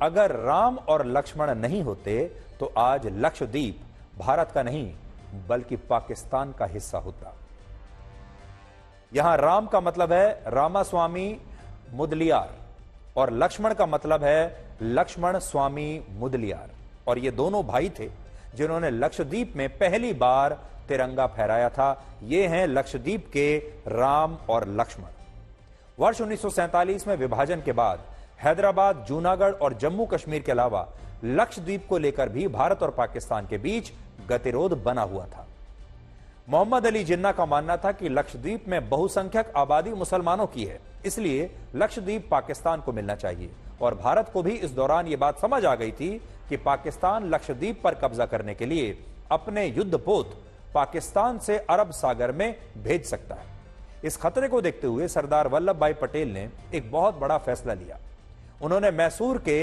अगर राम और लक्ष्मण नहीं होते तो आज लक्षद्वीप भारत का नहीं बल्कि पाकिस्तान का हिस्सा होता। यहां राम का मतलब है रामास्वामी मुदलियार और लक्ष्मण का मतलब है लक्ष्मण स्वामी मुदलियार, और ये दोनों भाई थे जिन्होंने लक्षद्वीप में पहली बार तिरंगा फहराया था। ये हैं लक्षद्वीप के राम और लक्ष्मण। वर्ष 1947 में विभाजन के बाद हैदराबाद, जूनागढ़ और जम्मू कश्मीर के अलावा लक्षद्वीप को लेकर भी भारत और पाकिस्तान के बीच गतिरोध बना हुआ था। मोहम्मद अली जिन्ना का मानना था कि लक्षद्वीप में बहुसंख्यक आबादी मुसलमानों की है, इसलिए लक्षद्वीप पाकिस्तान को मिलना चाहिए, और भारत को भी इस दौरान यह बात समझ आ गई थी कि पाकिस्तान लक्षद्वीप पर कब्जा करने के लिए अपने युद्धपोत पाकिस्तान से अरब सागर में भेज सकता है। इस खतरे को देखते हुए सरदार वल्लभ भाई पटेल ने एक बहुत बड़ा फैसला लिया। उन्होंने मैसूर के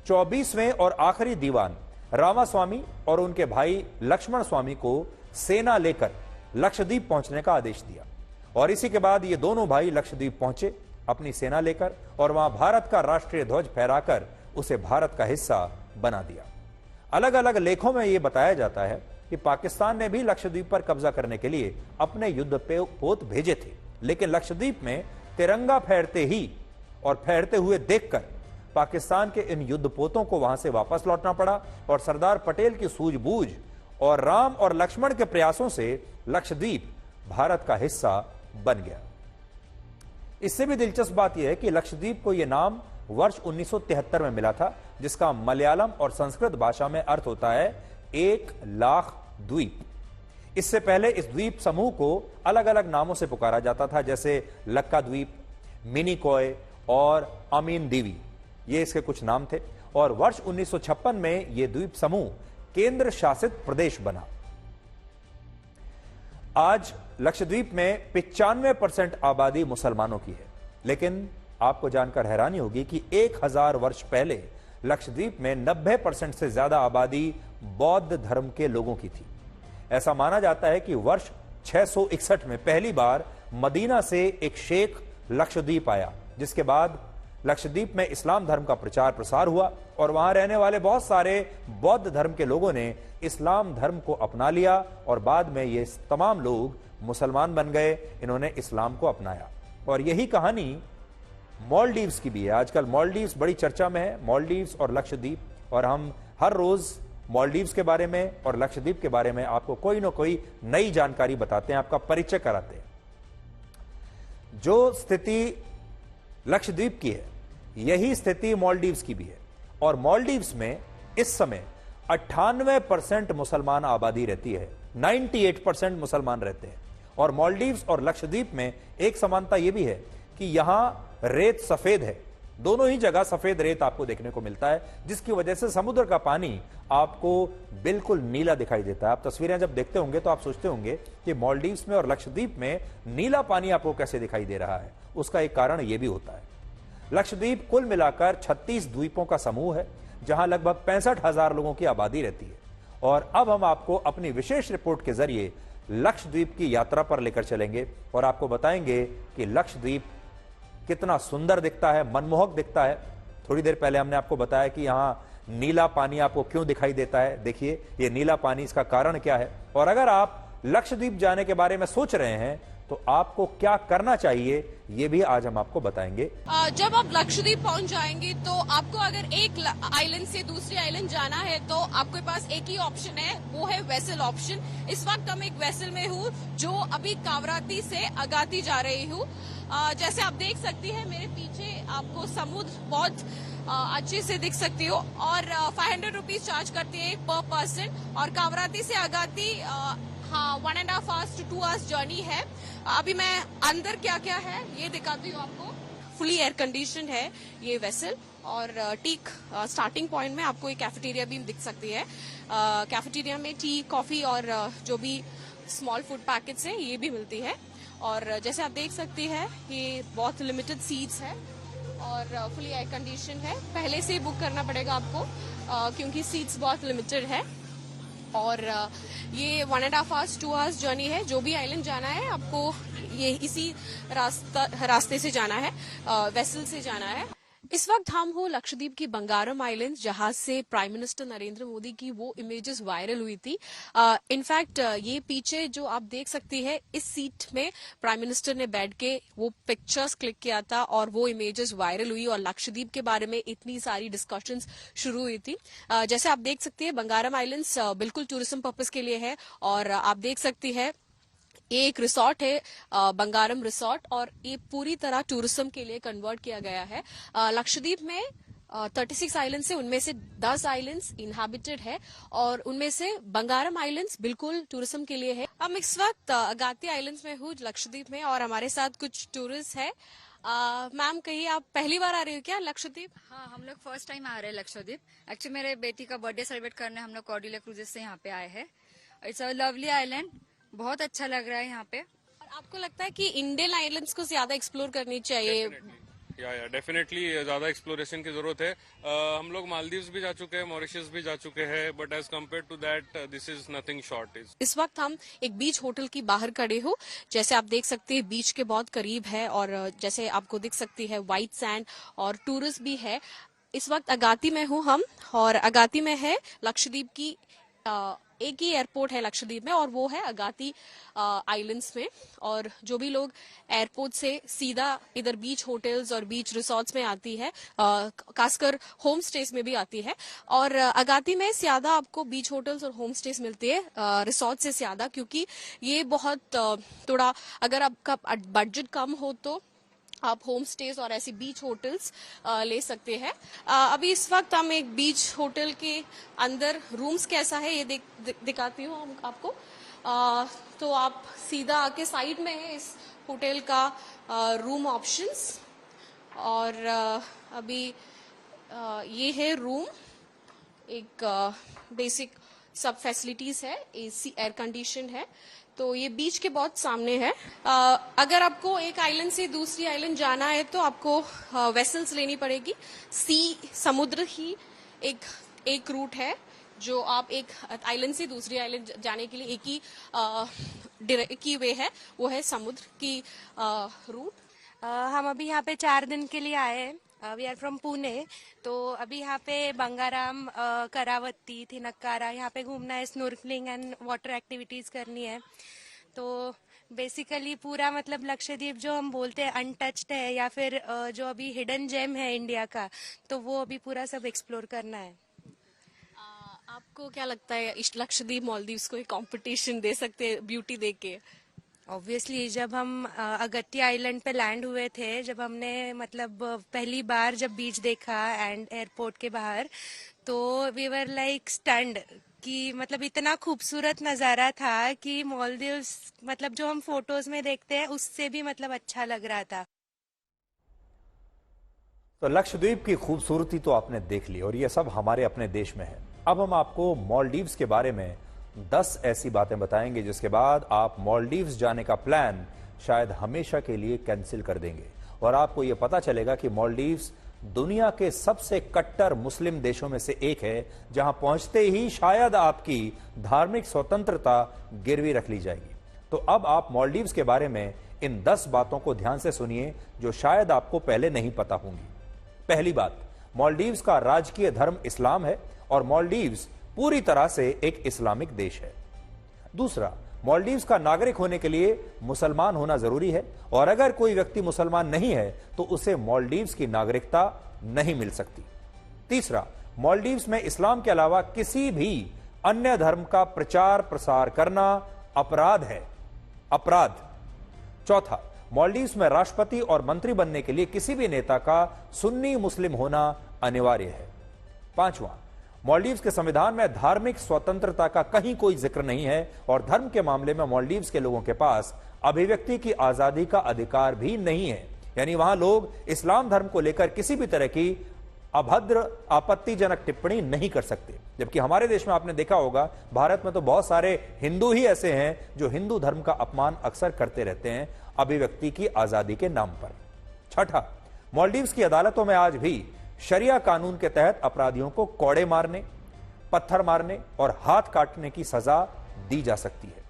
24वें और आखिरी दीवान रामास्वामी और उनके भाई लक्ष्मण स्वामी को सेना लेकर लक्षद्वीप पहुंचने का आदेश दिया, और इसी के बाद ये दोनों भाई लक्षद्वीप पहुंचे अपनी सेना लेकर, और वहां भारत का राष्ट्रीय ध्वज फहराकर उसे भारत का हिस्सा बना दिया। अलग अलग लेखों में यह बताया जाता है कि पाकिस्तान ने भी लक्षद्वीप पर कब्जा करने के लिए अपने युद्धपोत भेजे थे, लेकिन लक्षद्वीप में तिरंगा फहरते ही और फहरते हुए देखकर पाकिस्तान के इन युद्धपोतों को वहां से वापस लौटना पड़ा, और सरदार पटेल की सूझबूझ और राम और लक्ष्मण के प्रयासों से लक्षद्वीप भारत का हिस्सा बन गया। इससे भी दिलचस्प बात यह है कि लक्षद्वीप को यह नाम वर्ष 1973 में मिला था, जिसका मलयालम और संस्कृत भाषा में अर्थ होता है 1 लाख द्वीप। इससे पहले इस द्वीप समूह को अलग अलग नामों से पुकारा जाता था, जैसे लक्का द्वीप, मिनिकॉय और अमीन दीवी, ये इसके कुछ नाम थे। और वर्ष 1956 में यह द्वीप समूह केंद्र शासित प्रदेश बना। आज लक्षद्वीप में 95% आबादी मुसलमानों की है, लेकिन आपको जानकर हैरानी होगी कि 1000 वर्ष पहले लक्षद्वीप में 90% से ज्यादा आबादी बौद्ध धर्म के लोगों की थी। ऐसा माना जाता है कि वर्ष 661 में पहली बार मदीना से एक शेख लक्षद्वीप आया, जिसके बाद लक्षद्वीप में इस्लाम धर्म का प्रचार प्रसार हुआ, और वहां रहने वाले बहुत सारे बौद्ध धर्म के लोगों ने इस्लाम धर्म को अपना लिया, और बाद में ये तमाम लोग मुसलमान बन गए, इन्होंने इस्लाम को अपनाया। और यही कहानी मालदीव्स की भी है। आजकल मालदीव्स बड़ी चर्चा में है, मालदीव्स और लक्षद्वीप, और हम हर रोज मालदीव्स के बारे में और लक्षद्वीप के बारे में आपको कोई ना कोई नई जानकारी बताते हैं, आपका परिचय कराते हैं। जो स्थिति लक्षद्वीप की है यही स्थिति मालदीव्स की भी है, और मालदीव्स में इस समय 98% मुसलमान आबादी रहती है, 98% मुसलमान रहते हैं। और मालदीव्स और लक्षद्वीप में एक समानता यह भी है कि यहां रेत सफेद है, दोनों ही जगह सफेद रेत आपको देखने को मिलता है, जिसकी वजह से समुद्र का पानी आपको बिल्कुल नीला दिखाई देता है। आप तस्वीरें जब देखते होंगे तो आप सोचते होंगे कि मालदीव्स में और लक्षद्वीप में नीला पानी आपको कैसे दिखाई दे रहा है। उसका एक कारण यह भी होता है, लक्षद्वीप कुल मिलाकर 36 द्वीपों का समूह है, जहां लगभग 65,000 लोगों की आबादी रहती है। और अब हम आपको अपनी विशेष रिपोर्ट के जरिए लक्षद्वीप की यात्रा पर लेकर चलेंगे, और आपको बताएंगे कि लक्षद्वीप कितना सुंदर दिखता है, मनमोहक दिखता है। थोड़ी देर पहले हमने आपको बताया कि यहां नीला पानी आपको क्यों दिखाई देता है। देखिए ये नीला पानी, इसका कारण क्या है। और अगर आप लक्षद्वीप जाने के बारे में सोच रहे हैं तो आपको क्या करना चाहिए, ये भी आज हम आपको बताएंगे। जब आप लक्षद्वीप पहुंच जाएंगे तो आपको अगर एक आइलैंड से दूसरी आइलैंड जाना है तो आपके पास एक ही ऑप्शन है, वो है वेसल ऑप्शन। इस वक्त हम एक वेसल में हूँ जो अभी कावराती से अगाती जा रही हूँ। जैसे आप देख सकती हैं मेरे पीछे आपको समुद्र बहुत अच्छे से दिख सकती हो, और 500 रुपीज चार्ज करती है पर पर्सन। और कावराती से Agatti 1.5 hours to 2 hours journey है। अभी मैं अंदर क्या क्या है ये दिखाती हूँ आपको। फुली एयर कंडीशन है ये वेसल, और ठीक स्टार्टिंग पॉइंट में आपको एक कैफेटेरिया भी दिख सकती है। कैफेटेरिया में टी, कॉफी और जो भी स्मॉल फूड पैकेट्स हैं ये भी मिलती है। और जैसे आप देख सकती हैं ये बहुत लिमिटेड सीट्स है और फुली एयर कंडीशन है। पहले से ही बुक करना पड़ेगा आपको क्योंकि सीट्स बहुत लिमिटेड है। और ये 1.5 hours 2 hours जर्नी है। जो भी आइलैंड जाना है आपको ये इसी रास्ते से जाना है, वेसल से जाना है। इस वक्त हम हो लक्षद्वीप की बंगारम आइलैंड, जहां से प्राइम मिनिस्टर नरेंद्र मोदी की वो इमेजेस वायरल हुई थी। इनफैक्ट ये पीछे जो आप देख सकती है, इस सीट में प्राइम मिनिस्टर ने बैठ के वो पिक्चर्स क्लिक किया था और वो इमेजेस वायरल हुई और लक्षद्वीप के बारे में इतनी सारी डिस्कशंस शुरू हुई थी। जैसे आप देख सकती है, बंगारम आइलैंड्स बिल्कुल टूरिज्म पर्पस के लिए है और आप देख सकती है ये एक रिसोर्ट है, बंगारम रिसोर्ट, और ये पूरी तरह टूरिज्म के लिए कन्वर्ट किया गया है। लक्षद्वीप में 36 आइलैंड्स है, उनमें से 10 आइलैंड्स इनहैबिटेड है और उनमें से बंगारम आइलैंड्स बिल्कुल टूरिज्म के लिए है। हम इस वक्त अगाती आइलैंड्स में हूँ लक्षद्वीप में और हमारे साथ कुछ टूरिस्ट है। मैम, कहिए, आप पहली बार आ रहे हो क्या लक्षद्वीप? हाँ, हम लोग फर्स्ट टाइम आ रहे हैं लक्षद्वीप। एक्चुअली मेरे बेटी का बर्थडे सेलिब्रेट करने हम लोग कॉर्डिला क्रूजेस से यहाँ पे आए हैं। इट्स अ लवली आइलैंड, बहुत अच्छा लग रहा है यहाँ पे। और आपको लगता है कि इंडियन आइलैंड्स को ज्यादा एक्सप्लोर करनी चाहिए? या डेफिनेटली ज्यादा एक्सप्लोरेशन की जरूरत है। हम लोग मालदीव्स भी जा चुके हैं, मॉरिशस भी जा चुके हैं, but as compare to that this is nothing short. इस वक्त हम एक बीच होटल की बाहर खड़े हो, जैसे आप देख सकते हैं बीच के बहुत करीब है और जैसे आपको दिख सकती है व्हाइट सैंड और टूरिस्ट भी है। इस वक्त अगाती में हूँ हम, और अगाती में है लक्षद्वीप की एक ही एयरपोर्ट है लक्षद्वीप में और वो है अगाती आइलैंड्स में। और जो भी लोग एयरपोर्ट से सीधा इधर बीच होटल्स और बीच रिसोर्ट्स में आती है, खासकर होम स्टेज में भी आती है, और अगाती में ज्यादा आपको बीच होटल्स और होम स्टेज मिलती है रिसोर्ट से ज्यादा, क्योंकि ये बहुत थोड़ा, अगर आपका बजट कम हो तो आप होम स्टेज और ऐसी बीच होटल्स ले सकते हैं। अभी इस वक्त हम एक बीच होटल के अंदर रूम्स कैसा है ये दिखाती हूँ आपको। तो आप सीधा आके साइड में है इस होटल का रूम ऑप्शंस, और अभी ये है रूम, एक बेसिक सब फैसिलिटीज है, एसी, एयर कंडीशन है। तो ये बीच के बहुत सामने है। अगर आपको एक आइलैंड से दूसरी आइलैंड जाना है तो आपको वेसल्स लेनी पड़ेगी। समुद्र ही एक रूट है जो आप एक आइलैंड से दूसरी आइलैंड जाने के लिए एक ही वे है, वो है समुद्र की रूट। हम अभी यहाँ पे 4 दिन के लिए आए हैं। We are from Pune. तो अभी यहाँ पे बंगाराम, करावती, थिनक्कारा, यहाँ पे घूमना है, स्नॉर्कलिंग एंड वाटर एक्टिविटीज करनी है। तो बेसिकली पूरा मतलब लक्षद्वीप जो हम बोलते हैं अनटच्ड है या फिर जो अभी हिडन जेम है इंडिया का, तो वो अभी पूरा सब एक्सप्लोर करना है। आपको क्या लगता है, इस लक्षद्वीप मालदीव्स को एक कंपटीशन दे सकते हैं ब्यूटी देख के? ऑब्वियसली जब हम अगत्ती आइलैंड पे लैंड हुए थे, जब हमने मतलब पहली बार जब बीच देखा एंड एयरपोर्ट के बाहर, तो वी वर लाइक स्टन्ड कि मतलब इतना खूबसूरत नज़ारा था कि मालदीव्स मतलब जो हम फोटोज में देखते हैं उससे भी मतलब अच्छा लग रहा था। तो लक्षद्वीप की खूबसूरती तो आपने देख ली और ये सब हमारे अपने देश में है। अब हम आपको मालदीव्स के बारे में 10 ऐसी बातें बताएंगे जिसके बाद आप मालदीव्स जाने का प्लान शायद हमेशा के लिए कैंसिल कर देंगे और आपको यह पता चलेगा कि मालदीव्स दुनिया के सबसे कट्टर मुस्लिम देशों में से एक है, जहां पहुंचते ही शायद आपकी धार्मिक स्वतंत्रता गिरवी रख ली जाएगी। तो अब आप मालदीव्स के बारे में इन 10 बातों को ध्यान से सुनिए जो शायद आपको पहले नहीं पता होंगी। पहली बात, मालदीव्स का राजकीय धर्म इस्लाम है और मालदीव्स पूरी तरह से एक इस्लामिक देश है। दूसरा, मालदीव्स का नागरिक होने के लिए मुसलमान होना जरूरी है और अगर कोई व्यक्ति मुसलमान नहीं है तो उसे मालदीव्स की नागरिकता नहीं मिल सकती। तीसरा, मालदीव्स में इस्लाम के अलावा किसी भी अन्य धर्म का प्रचार प्रसार करना अपराध है, अपराध। चौथा, मालदीव्स में राष्ट्रपति और मंत्री बनने के लिए किसी भी नेता का सुन्नी मुस्लिम होना अनिवार्य है। पांचवां, मालदीव्स के संविधान में धार्मिक स्वतंत्रता का कहीं कोई जिक्र नहीं है और धर्म के मामले में मालदीव्स के लोगों के पास अभिव्यक्ति की आजादी का अधिकार भी नहीं है, यानी वहां लोग इस्लाम धर्म को लेकर किसी भी तरह की अभद्र आपत्तिजनक टिप्पणी नहीं कर सकते। जबकि हमारे देश में आपने देखा होगा, भारत में तो बहुत सारे हिंदू ही ऐसे हैं जो हिंदू धर्म का अपमान अक्सर करते रहते हैं अभिव्यक्ति की आजादी के नाम पर। छठा, मालदीव्स की अदालतों में आज भी शरिया कानून के तहत अपराधियों को कौड़े मारने, पत्थर मारने और हाथ काटने की सजा दी जा सकती है।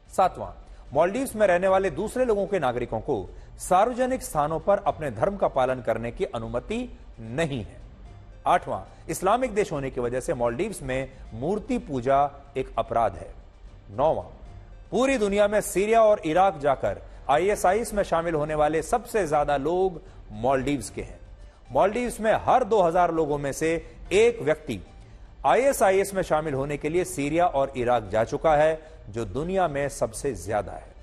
सातवां, मालदीव्स में रहने वाले दूसरे लोगों के नागरिकों को सार्वजनिक स्थानों पर अपने धर्म का पालन करने की अनुमति नहीं है। 8वां, इस्लामिक देश होने की वजह से मालदीव्स में मूर्ति पूजा एक अपराध है। 9वां, पूरी दुनिया में सीरिया और इराक जाकर ISIS में शामिल होने वाले सबसे ज्यादा लोग मालदीव्स के हैं। मालदीव्स में हर 2000 लोगों में से एक व्यक्ति ISIS में शामिल होने के लिए सीरिया और इराक जा चुका है, जो दुनिया में सबसे ज्यादा है।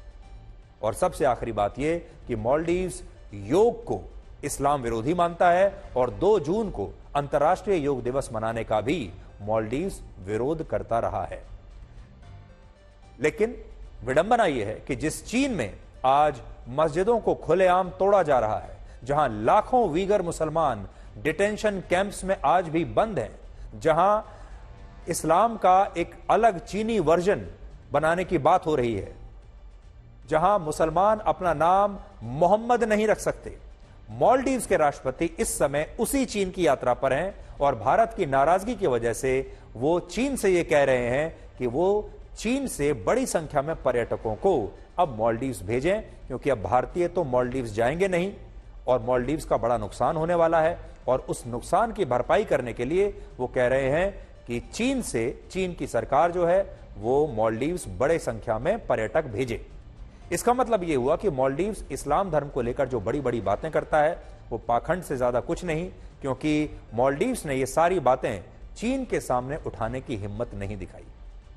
और सबसे आखिरी बात यह कि मालदीव्स योग को इस्लाम विरोधी मानता है और 2 जून को अंतर्राष्ट्रीय योग दिवस मनाने का भी मालदीव्स विरोध करता रहा है। लेकिन विडंबना यह है कि जिस चीन में आज मस्जिदों को खुलेआम तोड़ा जा रहा है, जहां लाखों वीगर मुसलमान डिटेंशन कैंप्स में आज भी बंद हैं, जहां इस्लाम का एक अलग चीनी वर्जन बनाने की बात हो रही है, जहां मुसलमान अपना नाम मोहम्मद नहीं रख सकते, मालदीव्स के राष्ट्रपति इस समय उसी चीन की यात्रा पर हैं और भारत की नाराजगी की वजह से वो चीन से ये कह रहे हैं कि वो चीन से बड़ी संख्या में पर्यटकों को अब मालदीव्स भेजें, क्योंकि अब भारतीय तो मालदीव्स जाएंगे नहीं और मालदीव्स का बड़ा नुकसान होने वाला है। और उस नुकसान की भरपाई करने के लिए वो कह रहे हैं कि चीन की सरकार जो है वो मालदीव्स बड़े संख्या में पर्यटक भेजे। इसका मतलब यह हुआ कि मालदीव्स इस्लाम धर्म को लेकर जो बड़ी बड़ी बातें करता है वो पाखंड से ज्यादा कुछ नहीं, क्योंकि मालदीव्स ने ये सारी बातें चीन के सामने उठाने की हिम्मत नहीं दिखाई।